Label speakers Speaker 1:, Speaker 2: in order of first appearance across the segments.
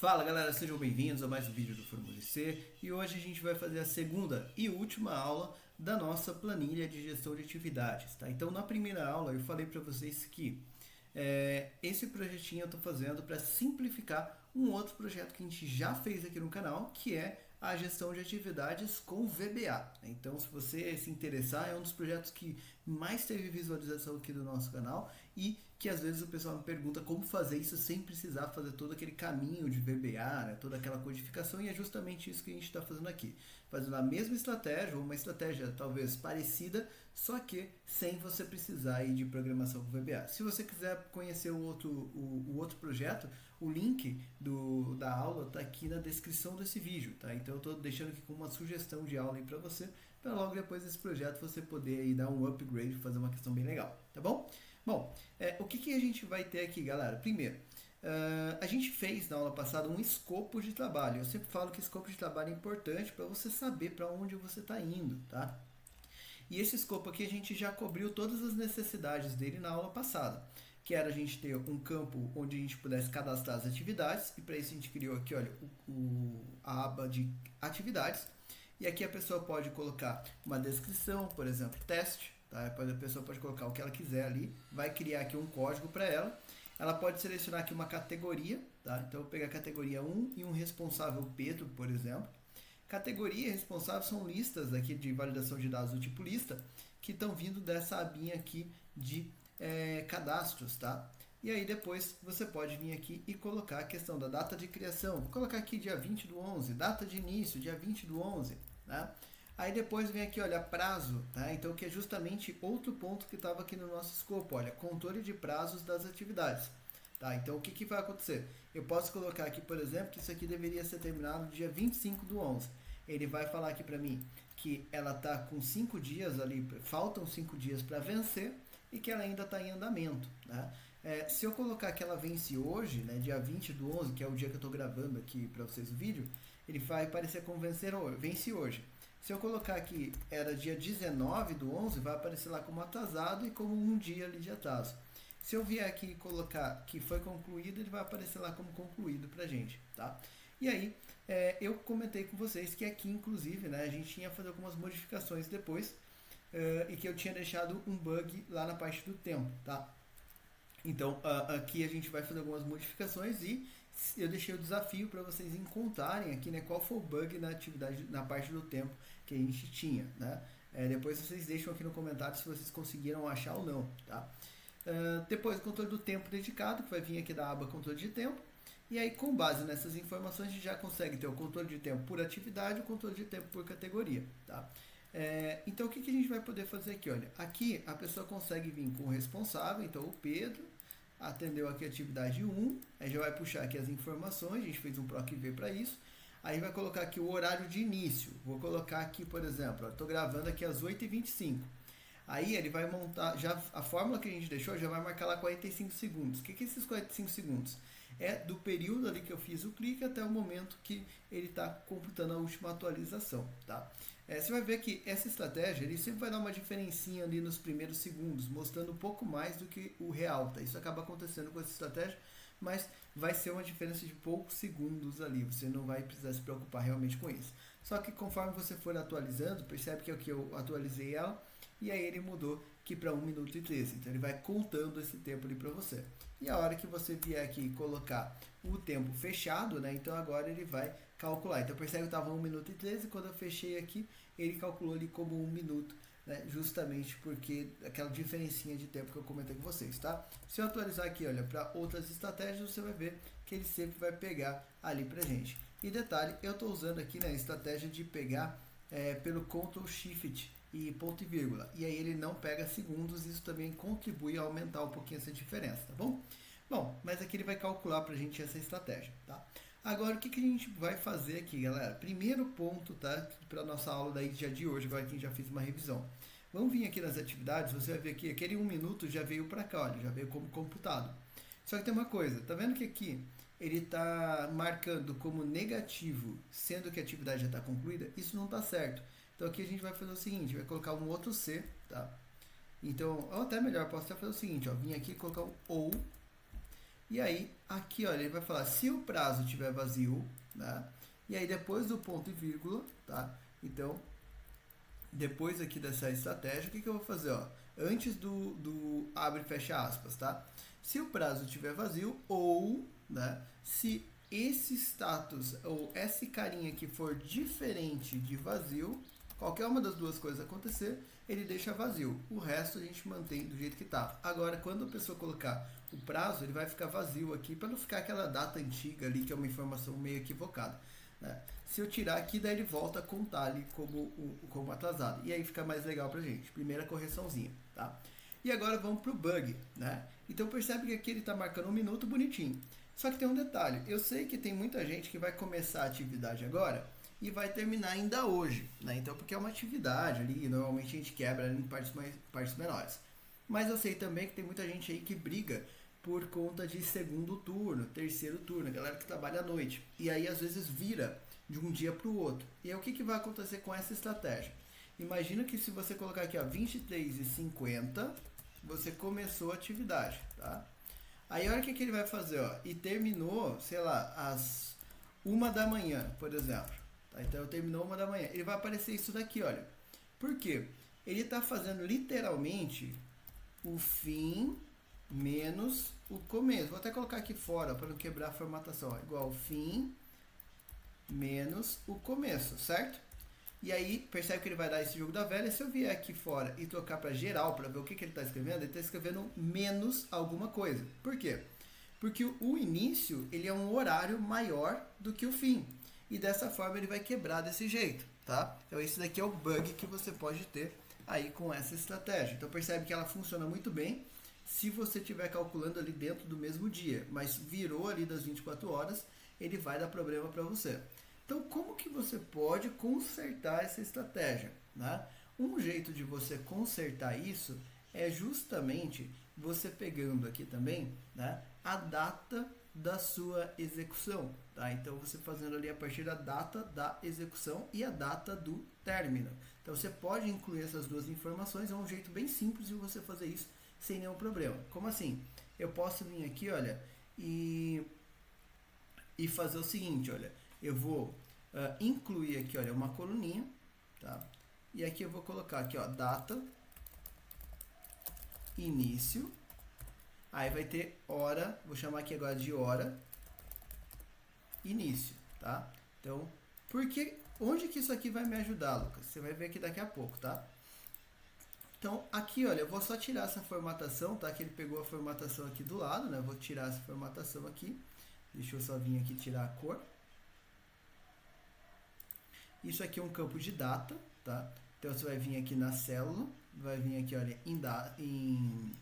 Speaker 1: Fala galera, sejam bem-vindos a mais um vídeo do Formule C e hoje a gente vai fazer a segunda e última aula da nossa planilha de gestão de atividades, tá? Então na primeira aula eu falei para vocês que esse projetinho eu estou fazendo para simplificar um outro projeto que a gente já fez aqui no canal, que é a gestão de atividades com VBA. Então, se você se interessar, é um dos projetos que mais teve visualização aqui do nosso canal e que às vezes o pessoal me pergunta como fazer isso sem precisar fazer todo aquele caminho de VBA, né? Toda aquela codificação, e é justamente isso que a gente está fazendo aqui. Fazendo a mesma estratégia, ou uma estratégia talvez parecida, só que sem você precisar ir de programação com VBA. Se você quiser conhecer o outro projeto, o link da aula está aqui na descrição desse vídeo, tá? Então eu estou deixando aqui como uma sugestão de aula para você, para logo depois desse projeto você poder aí dar um upgrade, fazer uma questão bem legal, tá bom? Bom, o que a gente vai ter aqui, galera? Primeiro, a gente fez na aula passada um escopo de trabalho. Eu sempre falo que escopo de trabalho é importante para você saber para onde você está indo, tá? E esse escopo aqui a gente já cobriu todas as necessidades dele na aula passada, que era a gente ter um campo onde a gente pudesse cadastrar as atividades, e para isso a gente criou aqui, olha, a aba de atividades, e aqui a pessoa pode colocar uma descrição, por exemplo, teste, tá? A pessoa pode colocar o que ela quiser ali, vai criar aqui um código para ela. Ela pode selecionar aqui uma categoria, tá? Então eu vou pegar a categoria 1 e um responsável Pedro, por exemplo. Categoria e responsável são listas aqui de validação de dados do tipo lista, que estão vindo dessa abinha aqui de cadastros, tá? E aí depois você pode vir aqui e colocar a questão da data de criação. Vou colocar aqui dia 20/11, data de início, dia 20/11, tá? Aí depois vem aqui, olha, prazo, tá? Então que é justamente outro ponto que estava aqui no nosso escopo, olha, controle de prazos das atividades. Tá, então o que vai acontecer? Eu posso colocar aqui, por exemplo, que isso aqui deveria ser terminado no dia 25/11. Ele vai falar aqui para mim que ela está com 5 dias ali, faltam 5 dias para vencer e que ela ainda está em andamento, né? Se eu colocar que ela vence hoje, né, dia 20/11, que é o dia que eu estou gravando aqui para vocês o vídeo, ele vai aparecer como vence hoje. Se eu colocar aqui era dia 19/11, vai aparecer lá como atrasado e como um dia ali de atraso. Se eu vier aqui e colocar que foi concluído, ele vai aparecer lá como concluído pra gente, tá? E aí, eu comentei com vocês que aqui, inclusive, né, a gente tinha que fazer algumas modificações depois, e que eu tinha deixado um bug lá na parte do tempo, tá? Então, aqui a gente vai fazer algumas modificações e eu deixei o desafio para vocês encontrarem aqui, né, qual foi o bug na atividade, na parte do tempo que a gente tinha, né? Depois vocês deixam aqui no comentário se vocês conseguiram achar ou não, tá? Depois o controle do tempo dedicado, que vai vir aqui da aba controle de tempo. E aí, com base nessas informações, a gente já consegue ter o controle de tempo por atividade e o controle de tempo por categoria, tá? Então, o que a gente vai poder fazer aqui? Olha, aqui a pessoa consegue vir com o responsável, então o Pedro atendeu aqui a atividade 1, aí já vai puxar aqui as informações, a gente fez um PROC-V para isso. Aí vai colocar aqui o horário de início, vou colocar aqui, por exemplo, estou gravando aqui às 8h25. Aí ele vai montar, já a fórmula que a gente deixou já vai marcar lá 45 segundos. O que é esses 45 segundos? É do período ali que eu fiz o clique até o momento que ele está computando a última atualização, tá? Você vai ver que essa estratégia, ele sempre vai dar uma diferencinha ali nos primeiros segundos, mostrando um pouco mais do que o real, tá? Isso acaba acontecendo com essa estratégia, mas vai ser uma diferença de poucos segundos ali, você não vai precisar se preocupar realmente com isso. Só que conforme você for atualizando, percebe que aqui eu atualizei ela, e aí ele mudou aqui para 1 minuto e 13, então ele vai contando esse tempo ali para você. E a hora que você vier aqui e colocar o tempo fechado, né, então agora ele vai calcular. Então percebe que estava 1 minuto e 13, quando eu fechei aqui, ele calculou ali como 1 minuto, né, justamente porque aquela diferencinha de tempo que eu comentei com vocês, tá? Se eu atualizar aqui, olha, para outras estratégias, você vai ver que ele sempre vai pegar ali pra gente. E detalhe, eu estou usando aqui, né, a estratégia de pegar pelo Ctrl Shift e ponto e vírgula, e aí ele não pega segundos, isso também contribui a aumentar um pouquinho essa diferença, tá bom? Bom, mas aqui ele vai calcular pra gente essa estratégia, tá? Agora, o que a gente vai fazer aqui, galera? Primeiro ponto, tá? Para nossa aula daí dia de hoje, agora que a gente já fez uma revisão. Vamos vir aqui nas atividades, você vai ver que aquele 1 minuto já veio para cá, olha, já veio como computado. Só que tem uma coisa, tá vendo que aqui ele está marcando como negativo, sendo que a atividade já está concluída? Isso não está certo. Então aqui a gente vai fazer o seguinte, vai colocar um outro C, tá? Então, ou até melhor, posso até fazer o seguinte, ó, vim aqui e colocar um OU, E aí, aqui, olha, ele vai falar se o prazo estiver vazio, né? E aí, depois do ponto e vírgula, tá? Então, depois aqui dessa estratégia, o que eu vou fazer, ó? Antes do abre e fecha aspas, tá? Se o prazo estiver vazio ou, né? Se esse status ou esse carinha aqui for diferente de vazio, qualquer uma das duas coisas acontecer, ele deixa vazio. O resto a gente mantém do jeito que tá. Agora, quando a pessoa colocar o prazo, ele vai ficar vazio aqui para não ficar aquela data antiga ali, que é uma informação meio equivocada, né? Se eu tirar aqui, daí ele volta a contar ali como atrasado. E aí fica mais legal pra gente. Primeira correçãozinha, tá? E agora vamos pro bug, né? Então percebe que aqui ele tá marcando 1 minuto bonitinho. Só que tem um detalhe. Eu sei que tem muita gente que vai começar a atividade agora e vai terminar ainda hoje, né? Então, porque é uma atividade ali, normalmente a gente quebra em partes menores. Mas eu sei também que tem muita gente aí que briga por conta de segundo turno, terceiro turno, a galera que trabalha à noite. E aí, às vezes, vira de um dia para o outro. E aí, o que vai acontecer com essa estratégia? Imagina que se você colocar aqui, ó, 23h50, você começou a atividade, tá? Aí, a hora que ele vai fazer, ó, e terminou, sei lá, às 1 da manhã, por exemplo. Tá? Então, terminou 1 da manhã. Ele vai aparecer isso daqui, olha. Por quê? Ele está fazendo literalmente o fim menos o começo. Vou até colocar aqui fora para não quebrar a formatação. Ó. Igual fim menos o começo, certo? E aí, percebe que ele vai dar esse jogo da velha. Se eu vier aqui fora e trocar para geral, para ver o que ele está escrevendo, ele está escrevendo menos alguma coisa. Por quê? Porque o início, ele é um horário maior do que o fim. E dessa forma ele vai quebrar desse jeito, tá? Então esse daqui é o bug que você pode ter aí com essa estratégia. Então percebe que ela funciona muito bem se você estiver calculando ali dentro do mesmo dia, mas virou ali das 24 horas, ele vai dar problema para você. Então como que você pode consertar essa estratégia, né? Um jeito de você consertar isso é justamente você pegando aqui também, né, a data da sua execução, tá? Então você fazendo ali a partir da data da execução e a data do término. Então você pode incluir essas duas informações, é um jeito bem simples de você fazer isso sem nenhum problema. Como assim? Eu posso vir aqui, olha, e fazer o seguinte, olha, eu vou incluir aqui, olha, uma coluninha, tá? E aqui eu vou colocar aqui, ó, data, início. Aí vai ter hora, vou chamar aqui agora de hora, início, tá? Então, onde que isso aqui vai me ajudar, Lucas? Você vai ver aqui daqui a pouco, tá? Então, aqui, olha, eu vou só tirar essa formatação, tá? Que ele pegou a formatação aqui do lado, né? Eu vou tirar essa formatação aqui. Deixa eu só vir aqui tirar a cor. Isso aqui é um campo de data, tá? Então, você vai vir aqui na célula, vai vir aqui, olha, em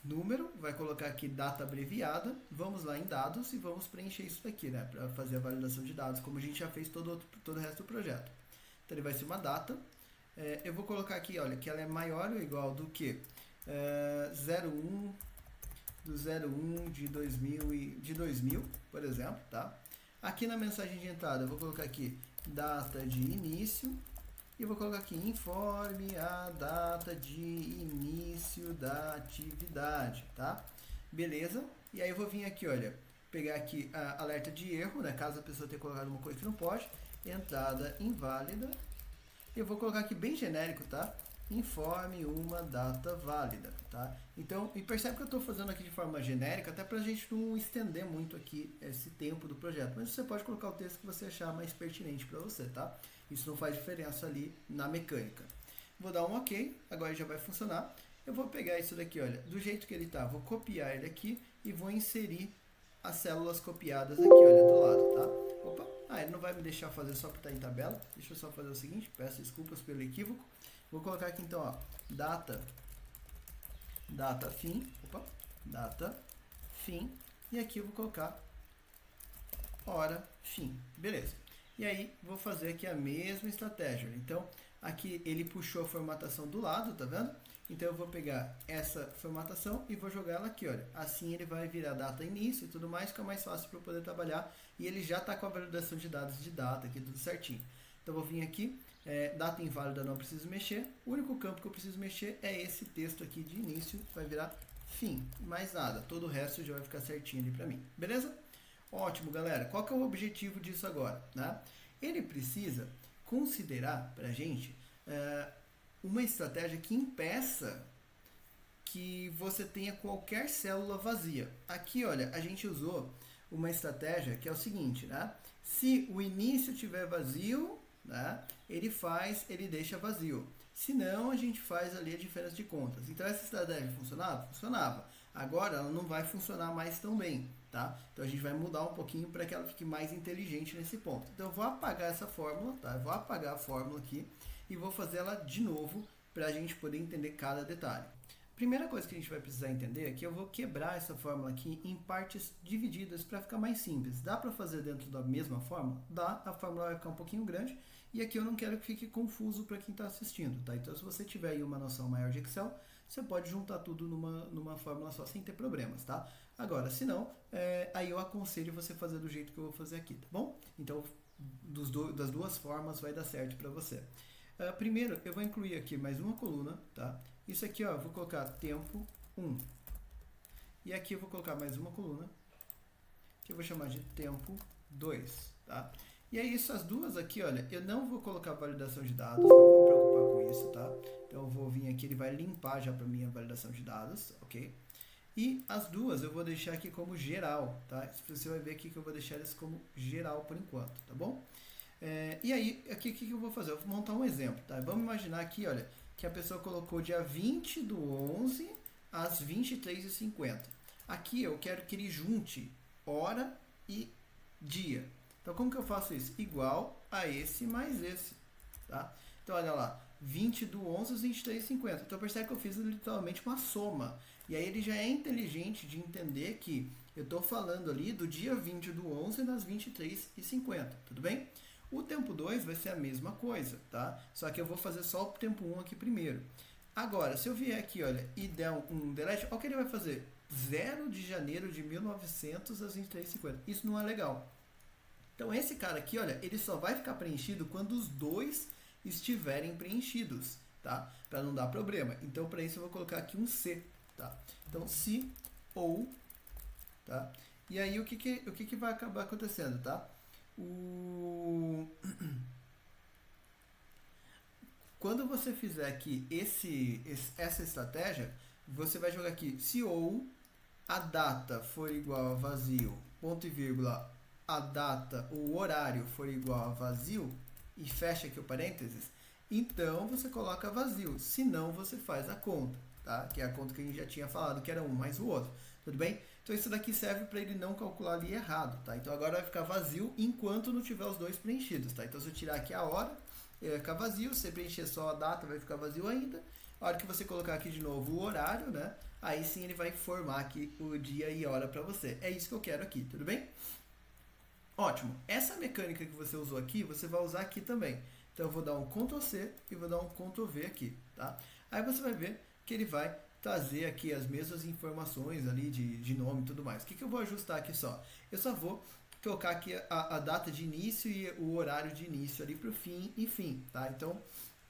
Speaker 1: número, vai colocar aqui data abreviada, vamos lá em dados e vamos preencher isso daqui, né, para fazer a validação de dados, como a gente já fez todo o resto do projeto. Então ele vai ser uma data, eu vou colocar aqui, olha, que ela é maior ou igual do que 01 do 01 de 2000, por exemplo, tá? Aqui na mensagem de entrada eu vou colocar aqui data de início. E vou colocar aqui, informe a data de início da atividade, tá? Beleza? E aí eu vou vir aqui, olha, pegar aqui a alerta de erro, né? Caso a pessoa tenha colocado uma coisa que não pode, entrada inválida. Eu vou colocar aqui bem genérico, tá? Informe uma data válida, tá? Então, e percebe que eu estou fazendo aqui de forma genérica, até para a gente não estender muito aqui esse tempo do projeto. Mas você pode colocar o texto que você achar mais pertinente para você, tá? Isso não faz diferença ali na mecânica. Vou dar um OK, agora já vai funcionar. Eu vou pegar isso daqui, olha, do jeito que ele tá, vou copiar ele aqui e vou inserir as células copiadas aqui, olha, do lado, tá? Opa, ele não vai me deixar fazer só porque tá em tabela. Deixa eu só fazer o seguinte, peço desculpas pelo equívoco. Vou colocar aqui então, ó, data fim, data fim, e aqui eu vou colocar hora fim, beleza. E aí, vou fazer aqui a mesma estratégia. Então, aqui ele puxou a formatação do lado, tá vendo? Então, eu vou pegar essa formatação e vou jogar ela aqui, olha. Assim, ele vai virar data início e tudo mais, fica mais fácil para eu poder trabalhar. E ele já está com a validação de dados de data aqui, tudo certinho. Então, eu vou vir aqui, data inválida não preciso mexer. O único campo que eu preciso mexer é esse texto aqui de início, vai virar fim, mais nada, todo o resto já vai ficar certinho ali para mim, beleza? Ótimo, galera. Qual que é o objetivo disso agora, né? Ele precisa considerar para a gente uma estratégia que impeça que você tenha qualquer célula vazia. Aqui, olha, a gente usou uma estratégia que é o seguinte, né? Se o início tiver vazio, né, ele deixa vazio. Se não, a gente faz ali a diferença de contas. Então, essa estratégia funcionava? Funcionava. Agora, ela não vai funcionar mais tão bem, tá? Então, a gente vai mudar um pouquinho para que ela fique mais inteligente nesse ponto. Então, eu vou apagar essa fórmula, tá? Eu vou apagar a fórmula aqui e vou fazer ela de novo para a gente poder entender cada detalhe. Primeira coisa que a gente vai precisar entender é que eu vou quebrar essa fórmula aqui em partes divididas para ficar mais simples. Dá para fazer dentro da mesma fórmula? Dá, a fórmula vai ficar um pouquinho grande e aqui eu não quero que fique confuso para quem está assistindo, tá? Então, se você tiver aí uma noção maior de Excel, você pode juntar tudo numa fórmula só sem ter problemas, tá? Agora, se não, aí eu aconselho você fazer do jeito que eu vou fazer aqui, tá bom? Então, das duas formas vai dar certo para você. Primeiro, eu vou incluir aqui mais uma coluna, tá? Isso aqui, ó, eu vou colocar tempo 1. E aqui eu vou colocar mais uma coluna, que eu vou chamar de tempo 2, tá? E é isso, as duas aqui, olha, eu não vou colocar validação de dados, não vou me preocupar com isso, tá? Então eu vou vir aqui, ele vai limpar já para mim a validação de dados, ok? E as duas eu vou deixar aqui como geral, tá? Você vai ver aqui que eu vou deixar eles como geral por enquanto, tá bom? E aí, aqui o que eu vou fazer? Eu vou montar um exemplo, tá? Vamos imaginar aqui, olha, que a pessoa colocou dia 20/11 às 23h50. Aqui eu quero que ele junte hora e dia. Então, como que eu faço isso? Igual a esse mais esse, tá? Então, olha lá, 20/11 às 23h50. Então, percebe que eu fiz literalmente uma soma. E aí ele já é inteligente de entender que eu estou falando ali do dia 20/11 nas 23h50, tudo bem? O tempo 2 vai ser a mesma coisa, tá? Só que eu vou fazer só o tempo 1 aqui primeiro. Agora, se eu vier aqui, olha, e der um delete, olha o que ele vai fazer. 0 de janeiro de 1900 às 23h50. Isso não é legal. Então, esse cara aqui, olha, ele só vai ficar preenchido quando os dois estiverem preenchidos, tá? Para não dar problema. Então, para isso, eu vou colocar aqui um se, tá? Então, se ou, tá? E aí, o que vai acabar acontecendo, tá? Quando você fizer aqui essa estratégia, você vai jogar aqui se ou a data for igual a vazio, ponto e vírgula, a data, o horário for igual a vazio, e fecha aqui o parênteses, então você coloca vazio, senão você faz a conta, tá? Que é a conta que a gente já tinha falado, que era um mais o outro, tudo bem? Então isso daqui serve para ele não calcular ali errado, tá? Então agora vai ficar vazio enquanto não tiver os dois preenchidos, tá? Então se eu tirar aqui a hora, ele vai ficar vazio, se você preencher só a data, vai ficar vazio ainda. A hora que você colocar aqui de novo o horário, né? Aí sim ele vai formar aqui o dia e a hora para você. É isso que eu quero aqui, tudo bem? Ótimo. Essa mecânica que você usou aqui, você vai usar aqui também. Então eu vou dar um Ctrl C e vou dar um Ctrl V aqui, tá? Aí você vai ver que ele vai trazer aqui as mesmas informações ali de nome e tudo mais. O que eu vou ajustar aqui só? Eu só vou colocar aqui a data de início e o horário de início ali para o fim e fim, tá? Então,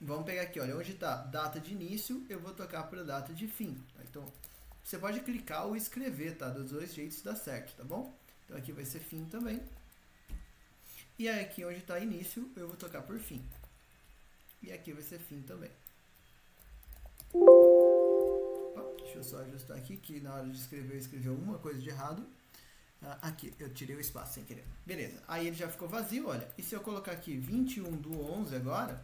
Speaker 1: vamos pegar aqui, olha, onde está data de início, eu vou tocar para data de fim, tá? Então, você pode clicar ou escrever, tá? Dos dois jeitos dá certo, tá bom? Então, aqui vai ser fim também. E aí, aqui onde está início, eu vou tocar por fim. E aqui vai ser fim também. Deixa eu só ajustar aqui, que na hora de escrever eu escrevi alguma coisa de errado. Aqui, eu tirei o espaço sem querer. Beleza, aí ele já ficou vazio, olha. E se eu colocar aqui 21/11 agora,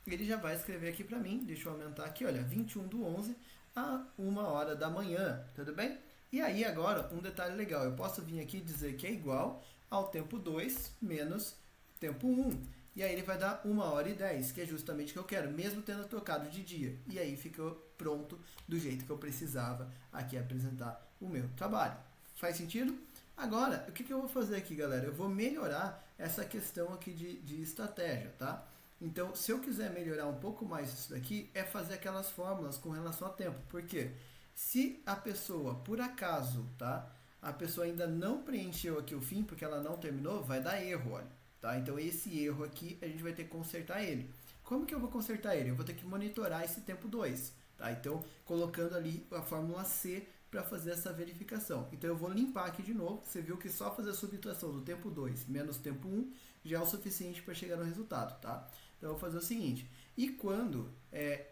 Speaker 1: ele já vai escrever aqui para mim. Deixa eu aumentar aqui, olha, 21/11 a 1h da manhã, tudo bem? E aí agora, um detalhe legal, eu posso vir aqui e dizer que é igual ao tempo 2 menos tempo 1. E aí ele vai dar 1h10, que é justamente o que eu quero, mesmo tendo trocado de dia. E aí ficou pronto do jeito que eu precisava aqui apresentar o meu trabalho. Faz sentido? Agora, o que eu vou fazer aqui, galera? Eu vou melhorar essa questão aqui de estratégia, tá? Então, se eu quiser melhorar um pouco mais isso daqui, é fazer aquelas fórmulas com relação a tempo. Por quê? Se a pessoa, por acaso, tá? A pessoa ainda não preencheu aqui o fim, porque ela não terminou, vai dar erro, olha. Tá? Então, esse erro aqui, a gente vai ter que consertar ele. Como que eu vou consertar ele? Eu vou ter que monitorar esse tempo 2. Tá? Então, colocando ali a fórmula C para fazer essa verificação. Então eu vou limpar aqui de novo. Você viu que só fazer a subtração do tempo 2 menos tempo 1 já é o suficiente para chegar no resultado, tá? Então eu vou fazer o seguinte, e quando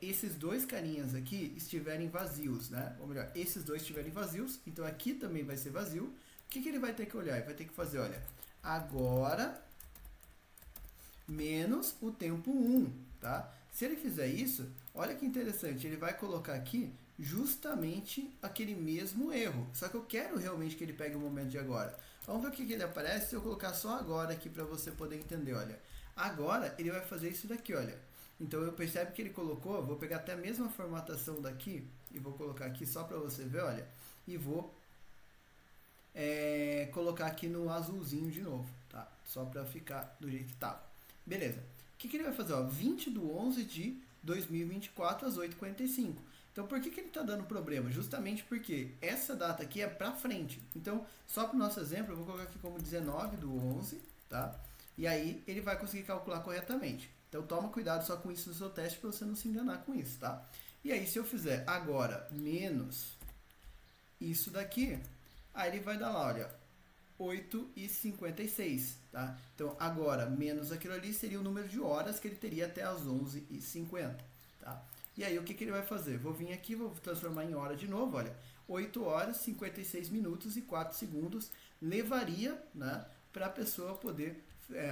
Speaker 1: esses dois carinhas aqui estiverem vazios, né? Ou melhor, esses dois estiverem vazios, então aqui também vai ser vazio, o que ele vai ter que olhar? Ele vai ter que fazer, olha, agora menos o tempo 1, tá? Se ele fizer isso, olha que interessante, ele vai colocar aqui justamente aquele mesmo erro. Só que eu quero realmente que ele pegue o momento de agora. Vamos ver o que ele aparece se eu colocar só agora aqui para você poder entender, olha. Agora ele vai fazer isso daqui, olha. Então eu percebo que ele colocou, vou pegar até a mesma formatação daqui e vou colocar aqui só para você ver, olha. E vou colocar aqui no azulzinho de novo, tá? Só para ficar do jeito que tá. Beleza. O que ele vai fazer? Ó, 20/11 de 2024 às 8h45. Então, por que ele está dando problema? Justamente porque essa data aqui é para frente. Então, só para o nosso exemplo, eu vou colocar aqui como 19/11, tá? E aí, ele vai conseguir calcular corretamente. Então, toma cuidado só com isso no seu teste para você não se enganar com isso, tá? E aí, se eu fizer agora menos isso daqui, aí ele vai dar lá, olha, 8h56, tá? Então, agora, menos aquilo ali seria o número de horas que ele teria até as 11h50, tá? E aí, o que ele vai fazer? Vou vir aqui, vou transformar em hora de novo, olha, 8 horas, 56 minutos e 4 segundos levaria, né, para a pessoa poder,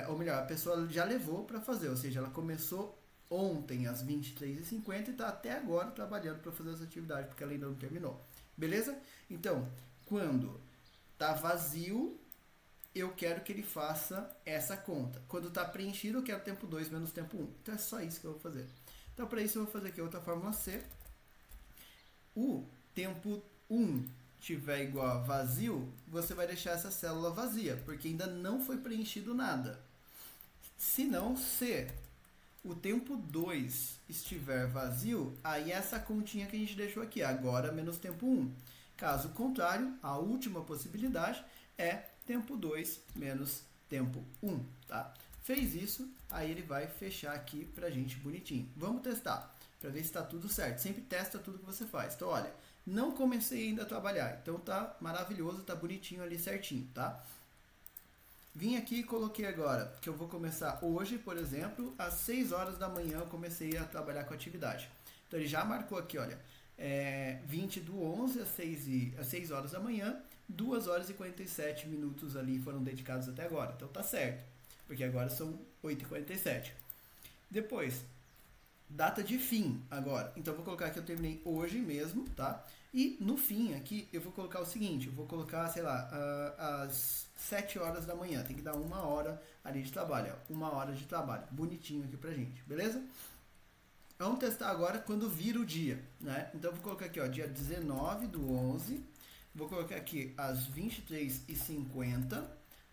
Speaker 1: ou melhor, a pessoa já levou para fazer, ou seja, ela começou ontem às 23h50 e está até agora trabalhando para fazer essa atividade, porque ela ainda não terminou. Beleza? Então, quando tá vazio, eu quero que ele faça essa conta. Quando está preenchido, eu quero tempo 2 menos tempo 1. Então é só isso que eu vou fazer. Então para isso eu vou fazer aqui outra fórmula C. O tempo 1 tiver igual a vazio, você vai deixar essa célula vazia, porque ainda não foi preenchido nada. Se não, se o tempo 2 estiver vazio, aí essa continha que a gente deixou aqui, agora menos tempo 1. Caso contrário, a última possibilidade é tempo 2 menos tempo 1, tá? Fez isso, aí ele vai fechar aqui pra gente bonitinho. Vamos testar, para ver se está tudo certo. Sempre testa tudo que você faz. Então, olha, não comecei ainda a trabalhar, então tá maravilhoso, tá bonitinho ali certinho, tá? Vim aqui e coloquei agora, que eu vou começar hoje, por exemplo, às 6 horas da manhã eu comecei a trabalhar com a atividade. Então ele já marcou aqui, olha, 20/11 às 6 horas da manhã, 2 horas e 47 minutos ali foram dedicados até agora. Então tá certo, porque agora são 8h47. Depois, data de fim agora. Então eu vou colocar que eu terminei hoje mesmo, tá? E no fim aqui eu vou colocar o seguinte, eu vou colocar, sei lá, às 7 horas da manhã. Tem que dar 1 hora ali de trabalho, ó, 1 hora de trabalho. Bonitinho aqui pra gente, beleza? Vamos testar agora quando vira o dia, né? Então eu vou colocar aqui, ó, dia 19/11. Vou colocar aqui às 23h50,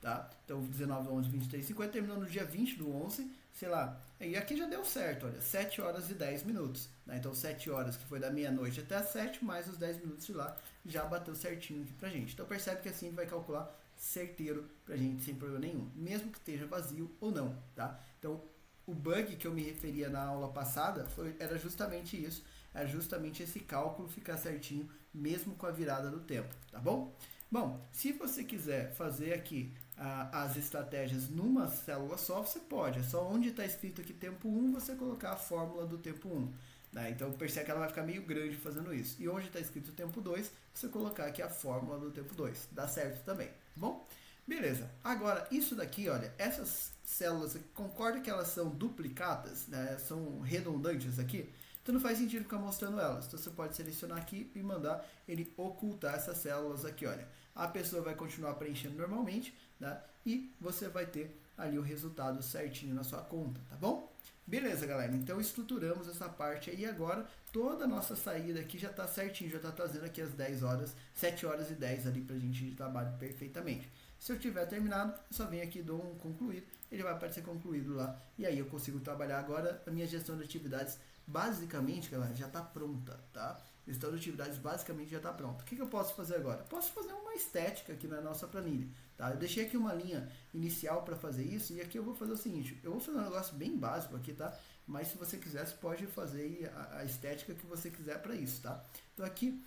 Speaker 1: tá? Então 19/11, 23h50, terminou no dia 20/11, sei lá. E aqui já deu certo, olha, 7 horas e 10 minutos, né? Então 7 horas que foi da meia-noite até as 7, mais os 10 minutos de lá, já bateu certinho aqui pra gente. Então percebe que assim vai calcular certeiro pra gente sem problema nenhum, mesmo que esteja vazio ou não, tá? Então o bug que eu me referia na aula passada era justamente isso, era justamente esse cálculo ficar certinho, mesmo com a virada do tempo, tá bom? Bom, se você quiser fazer aqui as estratégias numa célula só, você pode, é só onde está escrito aqui tempo 1, você colocar a fórmula do tempo 1. Né? Então percebe que ela vai ficar meio grande fazendo isso. E onde está escrito tempo 2, você colocar aqui a fórmula do tempo 2. Dá certo também, tá bom? Beleza, agora isso daqui, olha, essas células, concorda que elas são duplicadas, né? São redundantes aqui? Então não faz sentido ficar mostrando elas. Então você pode selecionar aqui e mandar ele ocultar essas células aqui, olha. A pessoa vai continuar preenchendo normalmente, né? E você vai ter ali o resultado certinho na sua conta, tá bom? Beleza, galera, então estruturamos essa parte aí agora, toda a nossa saída aqui já está certinho, já está trazendo aqui as 10 horas, 7 horas e 10 ali para a gente de trabalho perfeitamente. Se eu tiver terminado, eu só venho aqui e dou um concluído, ele vai aparecer concluído lá, e aí eu consigo trabalhar agora. A minha gestão de atividades, basicamente, galera, já está pronta, tá? A gestão de atividades basicamente já está pronta. O que eu posso fazer agora? Posso fazer uma estética aqui na nossa planilha, tá? Eu deixei aqui uma linha inicial para fazer isso, e aqui eu vou fazer o seguinte, eu vou fazer um negócio bem básico aqui, tá? Mas se você quiser, você pode fazer a estética que você quiser para isso, tá? Então aqui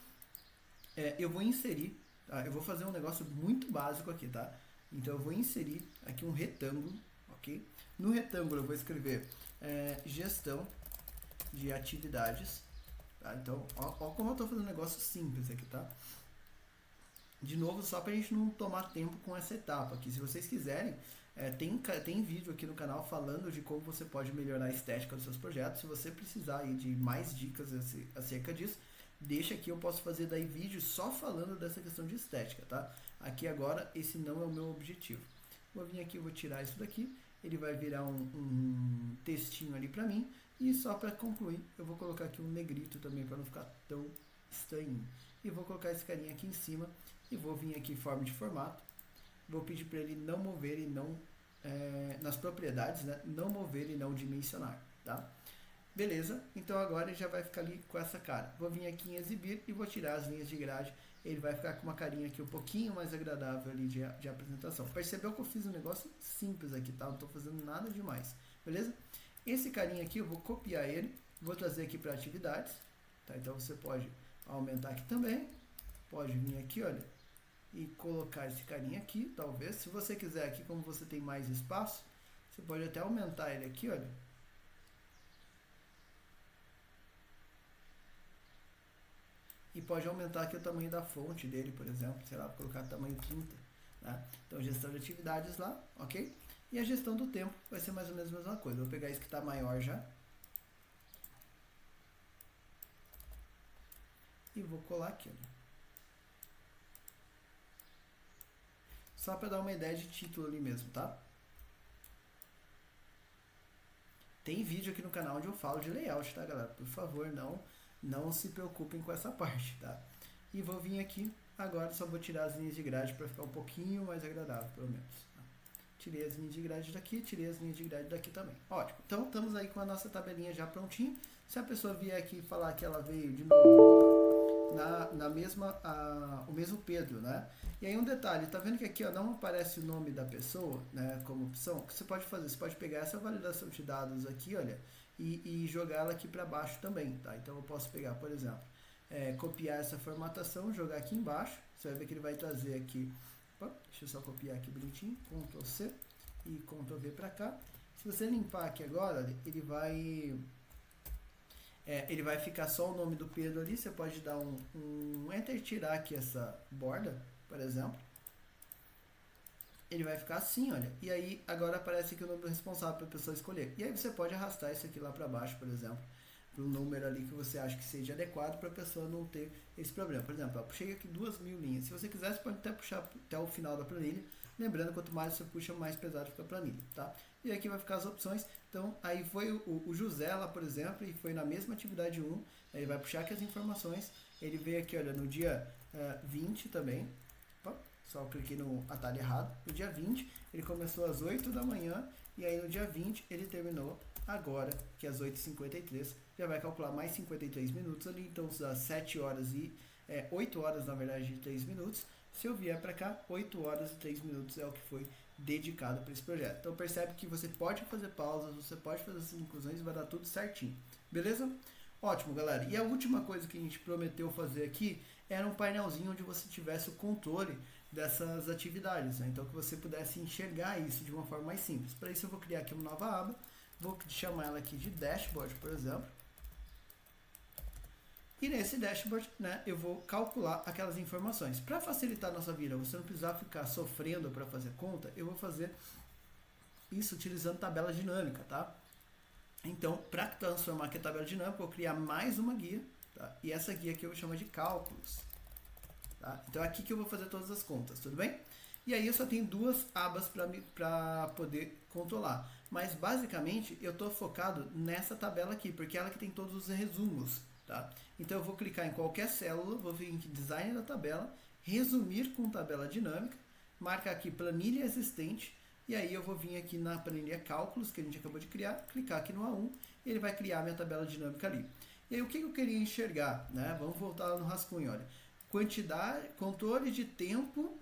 Speaker 1: eu vou inserir, tá? Eu vou fazer um negócio muito básico aqui, tá? Então eu vou inserir aqui um retângulo, ok? No retângulo eu vou escrever gestão de atividades, tá? Então, ó como eu estou fazendo um negócio simples aqui, tá? De novo, só para a gente não tomar tempo com essa etapa aqui. Se vocês quiserem, tem vídeo aqui no canal falando de como você pode melhorar a estética dos seus projetos. Se você precisar aí de mais dicas acerca disso, deixa aqui, eu posso fazer daí vídeo só falando dessa questão de estética, tá? Aqui agora, esse não é o meu objetivo. Vou vir aqui, vou tirar isso daqui, ele vai virar um textinho ali para mim, e só para concluir, eu vou colocar aqui um negrito também, para não ficar tão estranho. E vou colocar esse carinha aqui em cima, e vou vir aqui em forma de formato, vou pedir para ele não mover e não, nas propriedades, né, não mover e não dimensionar, tá? Beleza, então agora ele já vai ficar ali com essa cara. Vou vir aqui em exibir e vou tirar as linhas de grade. Ele vai ficar com uma carinha aqui um pouquinho mais agradável ali de apresentação. Percebeu que eu fiz um negócio simples aqui, tá? Não estou fazendo nada demais, beleza? Esse carinha aqui eu vou copiar ele, vou trazer aqui para atividades, tá? Então você pode aumentar aqui também, pode vir aqui, olha, e colocar esse carinha aqui, talvez. Se você quiser aqui, como você tem mais espaço, você pode até aumentar ele aqui, olha. E pode aumentar aqui o tamanho da fonte dele, por exemplo, sei lá, vou colocar tamanho 30, né? Então, gestão de atividades lá, ok? E a gestão do tempo vai ser mais ou menos a mesma coisa. Vou pegar esse que está maior já. E vou colar aqui, olha. Só para dar uma ideia de título ali mesmo, tá? Tem vídeo aqui no canal onde eu falo de layout, tá, galera? Por favor, não se preocupem com essa parte, tá? E vou vir aqui, agora só vou tirar as linhas de grade para ficar um pouquinho mais agradável, pelo menos. Tá? Tirei as linhas de grade daqui, tirei as linhas de grade daqui também. Ótimo, então estamos aí com a nossa tabelinha já prontinha. Se a pessoa vier aqui falar que ela veio de novo o mesmo Pedro, né? E aí um detalhe, tá vendo que aqui, ó, não aparece o nome da pessoa, né, como opção? O que você pode fazer? Você pode pegar essa validação de dados aqui, olha, e jogar ela aqui para baixo também, tá? Então eu posso pegar, por exemplo, copiar essa formatação, jogar aqui embaixo, você vai ver que ele vai trazer aqui, opa, deixa eu só copiar aqui bonitinho, Ctrl C e Ctrl V para cá. Se você limpar aqui agora, ele vai ficar só o nome do Pedro ali, você pode dar um Enter e tirar aqui essa borda, por exemplo. Ele vai ficar assim, olha, e aí agora aparece aqui o nome do responsável para a pessoa escolher. E aí você pode arrastar isso aqui lá para baixo, por exemplo, para um número ali que você acha que seja adequado para a pessoa não ter esse problema. Por exemplo, eu puxei aqui 2.000 linhas. Se você quiser, você pode até puxar até o final da planilha. Lembrando, quanto mais você puxa, mais pesado fica a planilha, tá? E aqui vai ficar as opções. Então, aí foi o José lá, por exemplo, e foi na mesma atividade 1. Ele vai puxar aqui as informações. Ele veio aqui, olha, no dia 20 também. Opa, só eu cliquei no atalho errado. No dia 20, ele começou às 8 da manhã. E aí no dia 20, ele terminou agora, que é às 8h53. Já vai calcular mais 53 minutos ali. Então, dá 7 horas e 8 horas, na verdade, de 3 minutos. Se eu vier para cá, 8 horas e 3 minutos é o que foi dedicado para esse projeto. Então percebe que você pode fazer pausas, você pode fazer essas inclusões e vai dar tudo certinho. Beleza? Ótimo, galera. E a última coisa que a gente prometeu fazer aqui era um painelzinho onde você tivesse o controle dessas atividades, né? Então que você pudesse enxergar isso de uma forma mais simples. Para isso eu vou criar aqui uma nova aba, vou chamar ela aqui de Dashboard, por exemplo. E nesse dashboard, né, eu vou calcular aquelas informações. Para facilitar a nossa vida, você não precisar ficar sofrendo para fazer conta, eu vou fazer isso utilizando tabela dinâmica, tá? Então, para transformar aqui a tabela dinâmica, eu vou criar mais uma guia, tá? E essa guia aqui eu vou chamar de cálculos, tá? Então é aqui que eu vou fazer todas as contas, tudo bem? E aí eu só tenho duas abas para poder controlar. Mas basicamente eu estou focado nessa tabela aqui, porque é ela que tem todos os resumos. Tá? Então eu vou clicar em qualquer célula, vou vir em design da tabela, resumir com tabela dinâmica, marcar aqui planilha existente, e aí eu vou vir aqui na planilha cálculos que a gente acabou de criar, clicar aqui no A1, e ele vai criar minha tabela dinâmica ali. E aí o que eu queria enxergar, né? Vamos voltar lá no rascunho, olha, quantidade, controle de tempo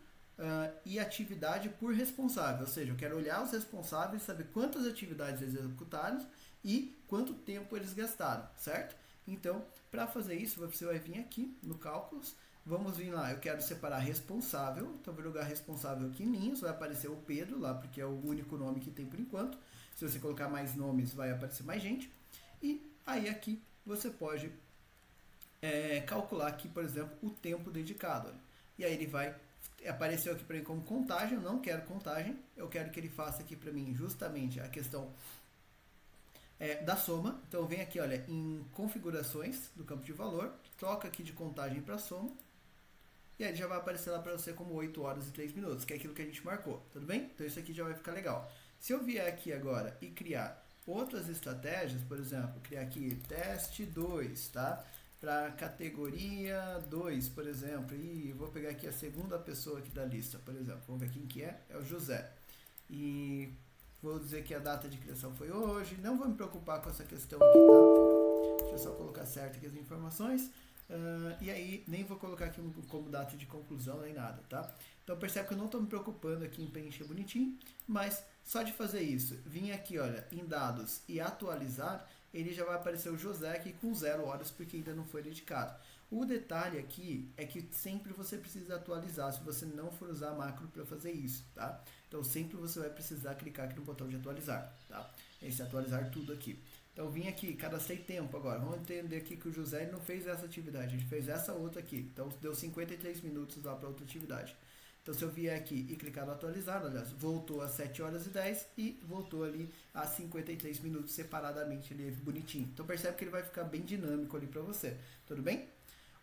Speaker 1: e atividade por responsável, ou seja, eu quero olhar os responsáveis, saber quantas atividades eles executaram e quanto tempo eles gastaram, certo? Então, para fazer isso, você vai vir aqui no cálculos, Vamos vir lá, eu quero separar responsável, então vou jogar responsável aqui em linhas, vai aparecer o Pedro lá, porque é o único nome que tem por enquanto. Se você colocar mais nomes, vai aparecer mais gente. E aí aqui você pode calcular aqui, por exemplo, o tempo dedicado. Olha. E aí ele vai, apareceu aqui para mim como contagem, eu não quero contagem, eu quero que ele faça aqui para mim justamente a questão da soma. Então eu venho aqui, olha, em configurações do campo de valor, troca aqui de contagem para soma, e aí já vai aparecer lá para você como 8 horas e 3 minutos, que é aquilo que a gente marcou, tudo bem? Então isso aqui já vai ficar legal. Se eu vier aqui agora e criar outras estratégias, por exemplo, criar aqui teste 2, tá? Para categoria 2, por exemplo, e vou pegar aqui a segunda pessoa aqui da lista, por exemplo, vamos ver quem que é o José. E vou dizer que a data de criação foi hoje, não vou me preocupar com essa questão aqui, tá? Deixa eu só colocar certo aqui as informações. E aí, nem vou colocar aqui como data de conclusão nem nada, tá? Então percebe que eu não estou me preocupando aqui em preencher bonitinho, mas só de fazer isso, vim aqui, olha, em dados e atualizar, ele já vai aparecer o José aqui com 0 horas, porque ainda não foi dedicado. O detalhe aqui é que sempre você precisa atualizar, se você não for usar a macro para fazer isso, tá? Então sempre você vai precisar clicar aqui no botão de atualizar, tá? Esse atualizar tudo aqui. Então vim aqui, cadastrei tempo agora. Vamos entender aqui que o José ele não fez essa atividade, ele fez essa outra aqui. Então deu 53 minutos lá para outra atividade. Então se eu vier aqui e clicar no atualizar, olha, voltou a 7 horas e 10 e voltou ali a 53 minutos separadamente ali, bonitinho. Então percebe que ele vai ficar bem dinâmico ali para você, tudo bem?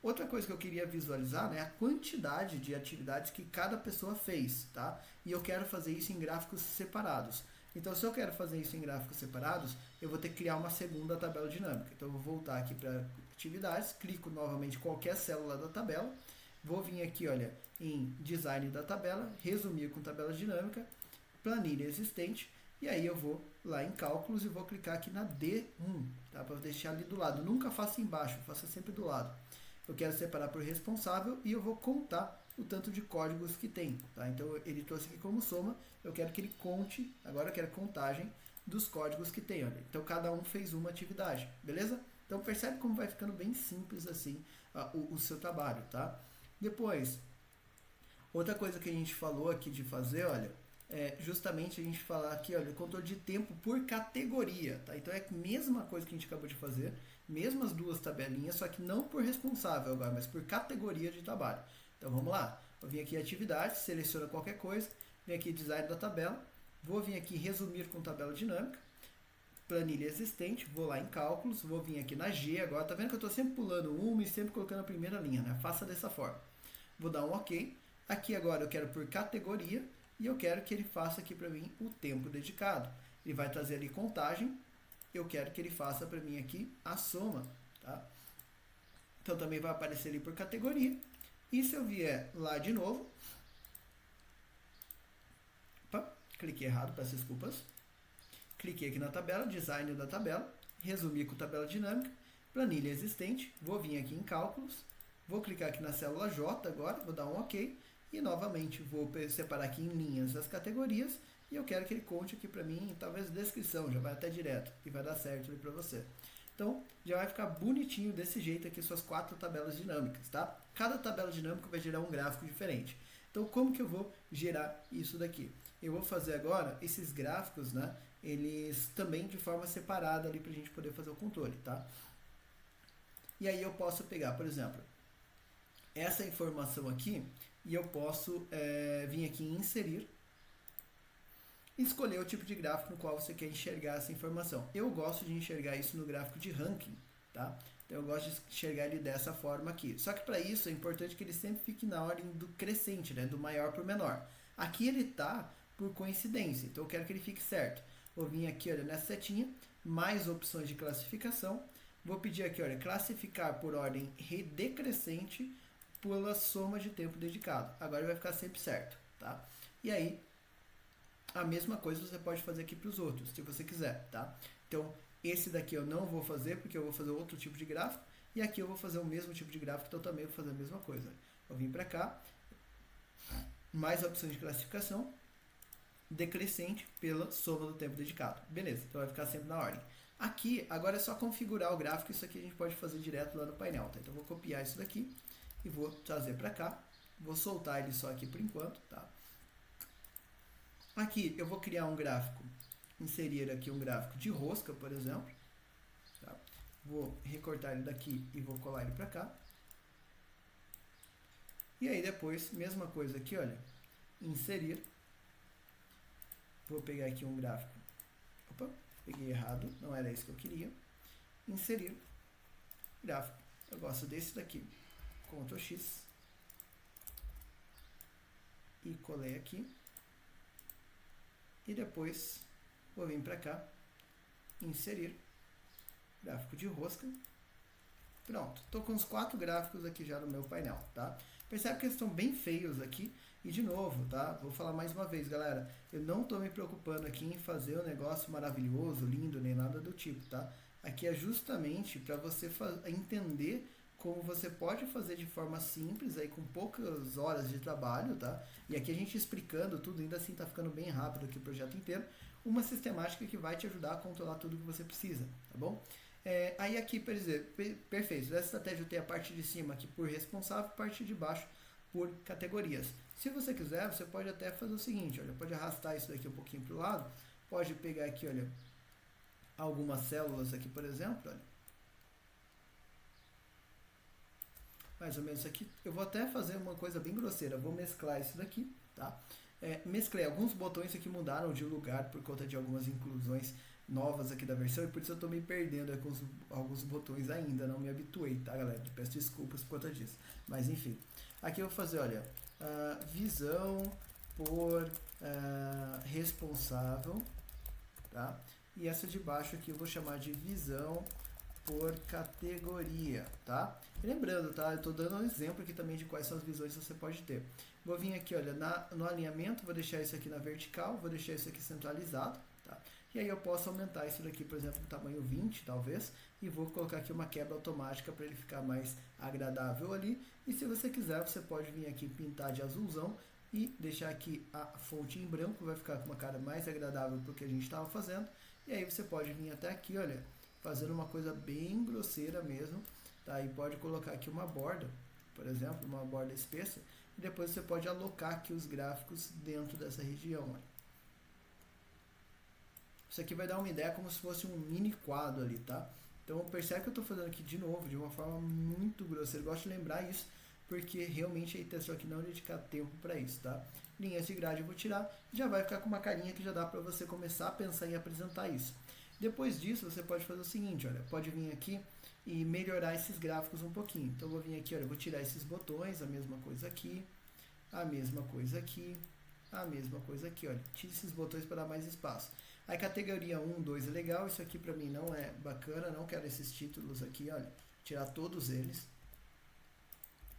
Speaker 1: Outra coisa que eu queria visualizar, né, é a quantidade de atividades que cada pessoa fez, tá? E eu quero fazer isso em gráficos separados. Então, se eu quero fazer isso em gráficos separados, eu vou ter que criar uma segunda tabela dinâmica. Então, eu vou voltar aqui para atividades, clico novamente em qualquer célula da tabela, vou vir aqui, olha, em design da tabela, resumir com tabela dinâmica, planilha existente, e aí eu vou lá em cálculos e vou clicar aqui na D1, tá? Para deixar ali do lado. Nunca faça embaixo, faça sempre do lado. Eu quero separar por responsável e eu vou contar o tanto de códigos que tem, tá? Então ele trouxe aqui como soma, eu quero que ele conte, agora eu quero contagem dos códigos que tem, olha. Então cada um fez uma atividade, beleza? Então percebe como vai ficando bem simples assim o seu trabalho, tá? Depois, outra coisa que a gente falou aqui de fazer, olha, é justamente a gente falar aqui, olha, o controle de tempo por categoria, tá? Então é a mesma coisa que a gente acabou de fazer, mesmas duas tabelinhas, só que não por responsável agora, mas por categoria de trabalho. Então vamos lá, eu vim aqui em atividade, seleciono qualquer coisa, vem aqui design da tabela, vou vir aqui resumir com tabela dinâmica, planilha existente, vou lá em cálculos, vou vir aqui na G agora, tá vendo que eu estou sempre pulando uma e sempre colocando a primeira linha, né? Faça dessa forma. Vou dar um OK, aqui agora eu quero por categoria e eu quero que ele faça aqui para mim o tempo dedicado. Ele vai trazer ali contagem, eu quero que ele faça para mim aqui a soma, tá? Então também vai aparecer ali por categoria. E se eu vier lá de novo, opa, cliquei errado, peço desculpas. Cliquei aqui na tabela, design da tabela, resumir com tabela dinâmica, planilha existente, vou vir aqui em cálculos, vou clicar aqui na célula J agora, vou dar um OK, e novamente vou separar aqui em linhas as categorias, e eu quero que ele conte aqui para mim, talvez descrição, já vai até direto, e vai dar certo ali para você. Então, já vai ficar bonitinho desse jeito aqui suas 4 tabelas dinâmicas, tá? Cada tabela dinâmica vai gerar um gráfico diferente. Então, como que eu vou gerar isso daqui? Eu vou fazer agora esses gráficos, né? Eles também de forma separada ali para a gente poder fazer o controle, tá? E aí eu posso pegar, por exemplo, essa informação aqui e eu posso vir aqui em inserir e escolher o tipo de gráfico no qual você quer enxergar essa informação. Eu gosto de enxergar isso no gráfico de ranking, tá? Então eu gosto de enxergar ele dessa forma aqui. Só que para isso é importante que ele sempre fique na ordem do crescente, né? Do maior para o menor. Aqui ele está por coincidência, então eu quero que ele fique certo. Vou vir aqui, olha, nessa setinha, mais opções de classificação. Vou pedir aqui, olha, classificar por ordem decrescente pela soma de tempo dedicado. Agora vai ficar sempre certo, tá? E aí, a mesma coisa você pode fazer aqui para os outros, se você quiser, tá? Então, esse daqui eu não vou fazer, porque eu vou fazer outro tipo de gráfico. E aqui eu vou fazer o mesmo tipo de gráfico, então também vou fazer a mesma coisa. Vou vir para cá, mais opções de classificação, decrescente pela soma do tempo dedicado. Beleza, então vai ficar sempre na ordem. Aqui, agora é só configurar o gráfico, isso aqui a gente pode fazer direto lá no painel, tá? Então eu vou copiar isso daqui e vou trazer para cá. Vou soltar ele só aqui por enquanto, tá? Aqui eu vou criar um gráfico, inserir aqui um gráfico de rosca, por exemplo. Tá? Vou recortar ele daqui e vou colar ele para cá. E aí depois, mesma coisa aqui, olha, inserir. Vou pegar aqui um gráfico. Opa, peguei errado, não era isso que eu queria. Inserir gráfico. Eu gosto desse daqui. Ctrl X. E colei aqui. E depois vou vir para cá. Inserir gráfico de rosca. Pronto, estou com os 4 gráficos aqui já no meu painel, tá? Percebe que eles estão bem feios aqui. E de novo, tá? Vou falar mais uma vez, galera. Eu não estou me preocupando aqui em fazer um negócio maravilhoso, lindo, nem nada do tipo, tá? Aqui é justamente para você entender como você pode fazer de forma simples, aí com poucas horas de trabalho, tá? E aqui a gente explicando tudo, ainda assim tá ficando bem rápido aqui o projeto inteiro. Uma sistemática que vai te ajudar a controlar tudo que você precisa, tá bom? Aí aqui, por exemplo, perfeito, essa estratégia tem a parte de cima aqui por responsável, a parte de baixo por categorias. Se você quiser, você pode até fazer o seguinte, olha, pode arrastar isso daqui um pouquinho para o lado, pode pegar aqui, olha, algumas células aqui, por exemplo, olha, mais ou menos aqui. Eu vou até fazer uma coisa bem grosseira, vou mesclar isso daqui, tá? Mesclei, alguns botões aqui mudaram de lugar por conta de algumas inclusões novas aqui da versão, e por isso eu estou me perdendo com alguns botões ainda, não me habituei, tá, galera? Peço desculpas por conta disso, mas enfim. Aqui eu vou fazer, olha, visão por responsável, tá? E essa de baixo aqui eu vou chamar de visão por categoria, tá? E lembrando, tá? Eu estou dando um exemplo aqui também de quais são as visões que você pode ter. Vou vir aqui, olha, no alinhamento, vou deixar isso aqui na vertical, vou deixar isso aqui centralizado, tá? E aí eu posso aumentar isso daqui, por exemplo, no tamanho 20, talvez, e vou colocar aqui uma quebra automática para ele ficar mais agradável ali. E se você quiser, você pode vir aqui pintar de azulzão e deixar aqui a fonte em branco, vai ficar com uma cara mais agradável para o que a gente estava fazendo. E aí você pode vir até aqui, olha, fazendo uma coisa bem grosseira mesmo, tá? E pode colocar aqui uma borda, por exemplo, uma borda espessa, e depois você pode alocar aqui os gráficos dentro dessa região, olha. Isso aqui vai dar uma ideia como se fosse um mini quadro ali, tá? Então percebe que eu estou fazendo aqui de novo, de uma forma muito grosseira. Eu gosto de lembrar isso, porque realmente a intenção aqui não é dedicar tempo para isso, tá? Linhas de grade eu vou tirar, já vai ficar com uma carinha que já dá para você começar a pensar em apresentar isso. Depois disso, você pode fazer o seguinte, olha, pode vir aqui e melhorar esses gráficos um pouquinho. Então eu vou vir aqui, olha, eu vou tirar esses botões, a mesma coisa aqui, a mesma coisa aqui, a mesma coisa aqui, olha. Tire esses botões para dar mais espaço. Aí categoria 1, 2 é legal, isso aqui para mim não é bacana, não quero esses títulos aqui, olha. Tirar todos eles,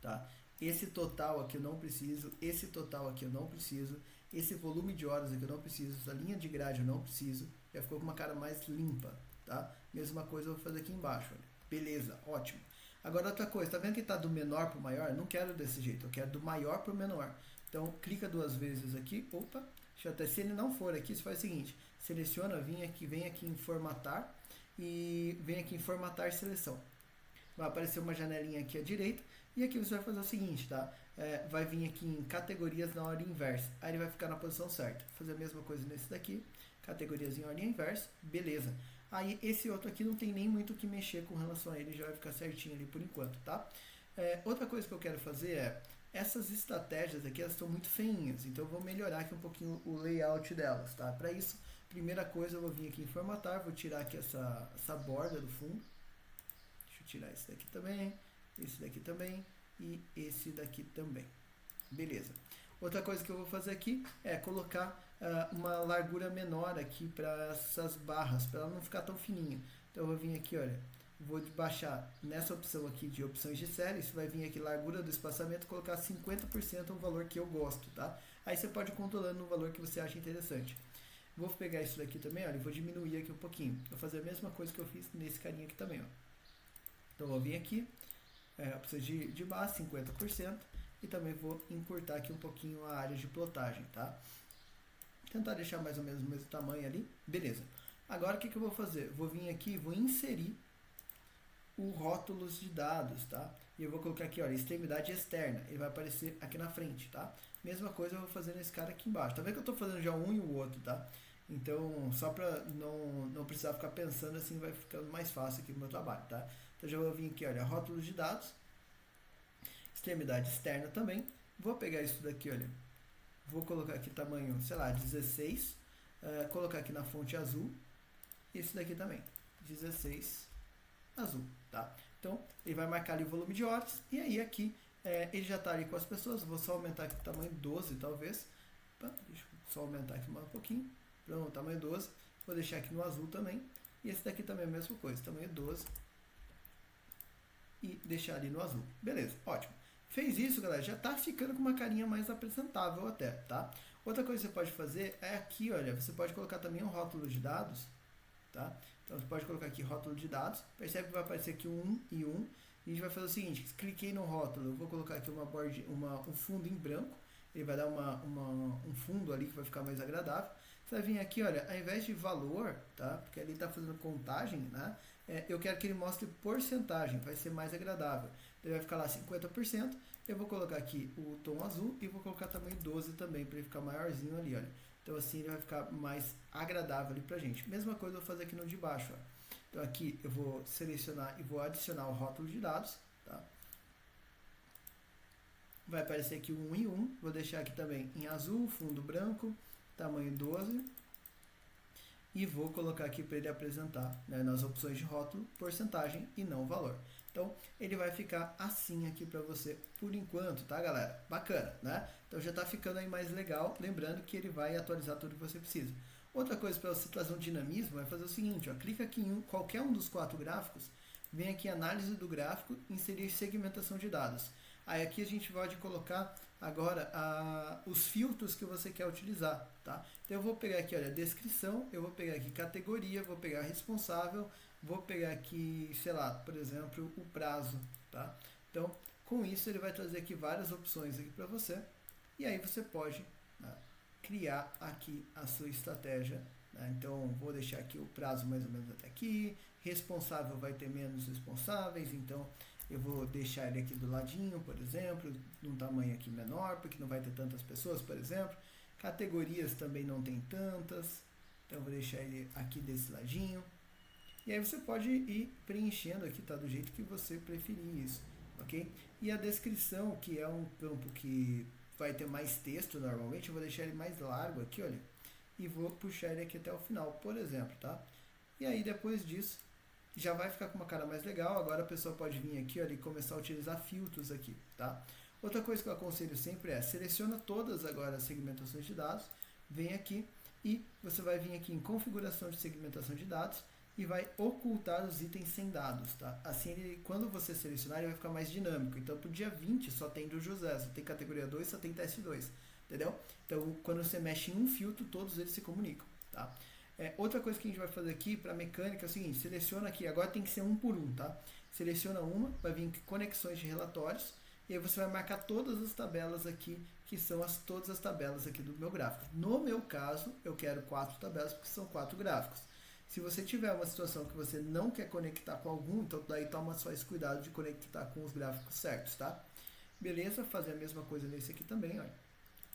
Speaker 1: tá? Esse total aqui eu não preciso, esse total aqui eu não preciso, esse volume de horas aqui eu não preciso, essa linha de grade eu não preciso, já ficou com uma cara mais limpa, tá? Mesma coisa eu vou fazer aqui embaixo, olha. Beleza, ótimo. Agora outra coisa, tá vendo que está do menor para o maior? Não quero desse jeito, eu quero do maior para o menor. Então clica 2 vezes aqui, opa, deixa eu até, se ele não for aqui, você faz o seguinte, seleciona, vem aqui em formatar e vem aqui em formatar seleção. Vai aparecer uma janelinha aqui à direita e aqui você vai fazer o seguinte, tá? Vai vir aqui em categorias na ordem inversa, aí ele vai ficar na posição certa. Vou fazer a mesma coisa nesse daqui, categorias em ordem inversa, beleza. Aí esse outro aqui não tem nem muito o que mexer com relação a ele, já vai ficar certinho ali por enquanto, tá? Outra coisa que eu quero fazer essas estratégias aqui, elas estão muito feinhas, então eu vou melhorar aqui um pouquinho o layout delas, tá? Para isso, primeira coisa, eu vou vir aqui em formatar, vou tirar aqui essa borda do fundo. Deixa eu tirar esse daqui também, esse daqui também e esse daqui também. Beleza. Outra coisa que eu vou fazer aqui é colocar uma largura menor aqui para essas barras, para ela não ficar tão fininha. Então eu vou vir aqui, olha, vou baixar nessa opção aqui de opções de série, isso vai vir aqui largura do espaçamento, colocar 50% um valor que eu gosto, tá? Aí você pode ir controlando o valor que você acha interessante. Vou pegar isso daqui também, olha, e vou diminuir aqui um pouquinho. Vou fazer a mesma coisa que eu fiz nesse carinha aqui também, ó. Então vou vir aqui, opções de base, 50%, e também vou encurtar aqui um pouquinho a área de plotagem, tá? Tentar deixar mais ou menos o mesmo tamanho ali, beleza. Agora o que eu vou fazer? Vou vir aqui e vou inserir o rótulos de dados, tá? e eu vou colocar aqui, olha, extremidade externa, ele vai aparecer aqui na frente, tá? Mesma coisa eu vou fazer nesse cara aqui embaixo. Tá vendo que eu estou fazendo já um e o outro, tá? Então, só para não precisar ficar pensando assim, vai ficando mais fácil aqui no meu trabalho, tá? Então, já vou vir aqui, olha, rótulos de dados, extremidade externa também. Vou pegar isso daqui, olha, vou colocar aqui tamanho, sei lá, 16, colocar aqui na fonte azul, esse daqui também, 16 azul, tá? Então, ele vai marcar ali o volume de horas, e aí aqui, ele já está ali com as pessoas, vou só aumentar aqui o tamanho 12, talvez, deixa eu só aumentar aqui mais um pouquinho, pronto, tamanho 12, vou deixar aqui no azul também, e esse daqui também é a mesma coisa, tamanho 12, e deixar ali no azul, beleza, ótimo. Fez isso, galera, já está ficando com uma carinha mais apresentável até, tá? Outra coisa que você pode fazer é aqui, olha, você pode colocar também um rótulo de dados, tá? Então você pode colocar aqui rótulo de dados, percebe que vai aparecer aqui um e um, e a gente vai fazer o seguinte, cliquei no rótulo, eu vou colocar aqui um fundo em branco, ele vai dar um fundo ali que vai ficar mais agradável. Você vai vir aqui, olha, ao invés de valor, tá? Porque ali está fazendo contagem, né? Eu quero que ele mostre porcentagem, vai ser mais agradável. Ele vai ficar lá 50%, eu vou colocar aqui o tom azul e vou colocar tamanho 12 também, para ele ficar maiorzinho ali, olha. Então assim ele vai ficar mais agradável ali pra gente. Mesma coisa eu vou fazer aqui no de baixo, ó. Então aqui eu vou selecionar e vou adicionar o rótulo de dados, tá? Vai aparecer aqui um em um, vou deixar aqui também em azul, fundo branco, tamanho 12. E vou colocar aqui para ele apresentar, né, nas opções de rótulo, porcentagem e não valor. Então, ele vai ficar assim aqui para você por enquanto, tá, galera? Bacana, né? Então, já está ficando aí mais legal. Lembrando que ele vai atualizar tudo que você precisa. Outra coisa para você trazer um dinamismo é fazer o seguinte, ó, clica aqui em qualquer um dos 4 gráficos, vem aqui em análise do gráfico, inserir segmentação de dados. Aí aqui a gente pode colocar agora os filtros que você quer utilizar, tá? Então eu vou pegar aqui, olha, descrição, eu vou pegar aqui categoria, vou pegar responsável, vou pegar aqui, sei lá, por exemplo, o prazo, tá? Então, com isso ele vai trazer aqui várias opções aqui para você, e aí você pode, né, criar aqui a sua estratégia, né? Então, vou deixar aqui o prazo mais ou menos até aqui, responsável vai ter menos responsáveis, então eu vou deixar ele aqui do ladinho, por exemplo, num tamanho aqui menor, porque não vai ter tantas pessoas, por exemplo. Categorias também não tem tantas, então eu vou deixar ele aqui desse ladinho. E aí você pode ir preenchendo aqui, tá? Do jeito que você preferir isso, ok? E a descrição, que é um campo que vai ter mais texto normalmente, eu vou deixar ele mais largo aqui, olha. E vou puxar ele aqui até o final, por exemplo, tá? E aí depois disso, já vai ficar com uma cara mais legal. Agora a pessoa pode vir aqui, olha, e começar a utilizar filtros aqui, tá? Outra coisa que eu aconselho sempre é, seleciona todas agora as segmentações de dados, vem aqui e você vai vir aqui em configuração de segmentação de dados e vai ocultar os itens sem dados, tá? Assim, quando você selecionar, ele vai ficar mais dinâmico. Então, pro dia 20 só tem do José, só tem categoria 2, só tem teste 2, entendeu? Então, quando você mexe em um filtro, todos eles se comunicam, tá? Outra coisa que a gente vai fazer aqui para mecânica é o seguinte, seleciona aqui, agora tem que ser um por um, tá? Seleciona uma, vai vir conexões de relatórios, e aí você vai marcar todas as tabelas aqui, que são todas as tabelas aqui do meu gráfico. No meu caso, eu quero 4 tabelas, porque são 4 gráficos. Se você tiver uma situação que você não quer conectar com algum, então daí toma só esse cuidado de conectar com os gráficos certos, tá? Beleza, fazer a mesma coisa nesse aqui também, olha.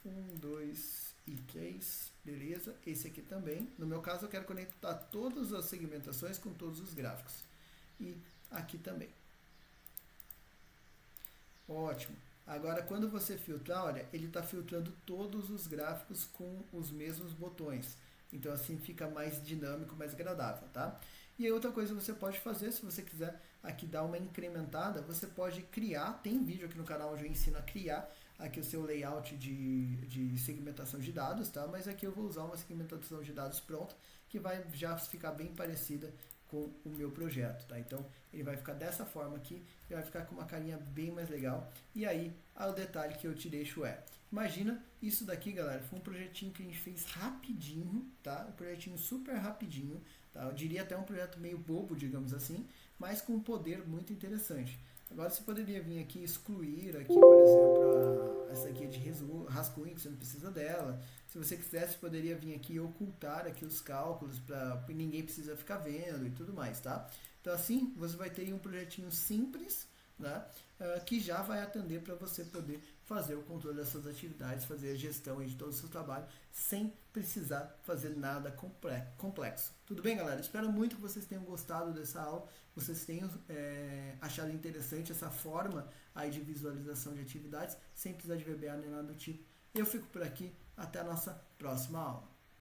Speaker 1: 1, 2 e 3, beleza, esse aqui também. No meu caso eu quero conectar todas as segmentações com todos os gráficos. E aqui também. Ótimo. Agora quando você filtrar, olha, ele está filtrando todos os gráficos com os mesmos botões. Então assim fica mais dinâmico, mais agradável, tá? E aí outra coisa que você pode fazer, se você quiser aqui dar uma incrementada, você pode criar, tem vídeo aqui no canal onde eu ensino a criar aqui o seu layout de segmentação de dados, tá? Mas aqui eu vou usar uma segmentação de dados pronta, que vai já ficar bem parecida com o meu projeto, tá? Então, ele vai ficar dessa forma aqui, e vai ficar com uma carinha bem mais legal. E aí, o detalhe que eu te deixo é, imagina isso daqui, galera, foi um projetinho que a gente fez rapidinho, tá? Um projetinho super rapidinho, tá? Eu diria até um projeto meio bobo, digamos assim, mas com um poder muito interessante. Agora você poderia vir aqui e excluir aqui, por exemplo, essa aqui é de rascunho, que você não precisa dela. Se você quisesse, poderia vir aqui e ocultar aqui os cálculos, para ninguém precisa ficar vendo e tudo mais, tá? Então assim, você vai ter um projetinho simples, né? Que já vai atender para você poder fazer o controle das suas atividades, fazer a gestão de todo o seu trabalho, sem precisar fazer nada complexo. Tudo bem, galera? Espero muito que vocês tenham gostado dessa aula, vocês tenham achado interessante essa forma aí de visualização de atividades, sem precisar de VBA nem nada do tipo. Eu fico por aqui, até a nossa próxima aula.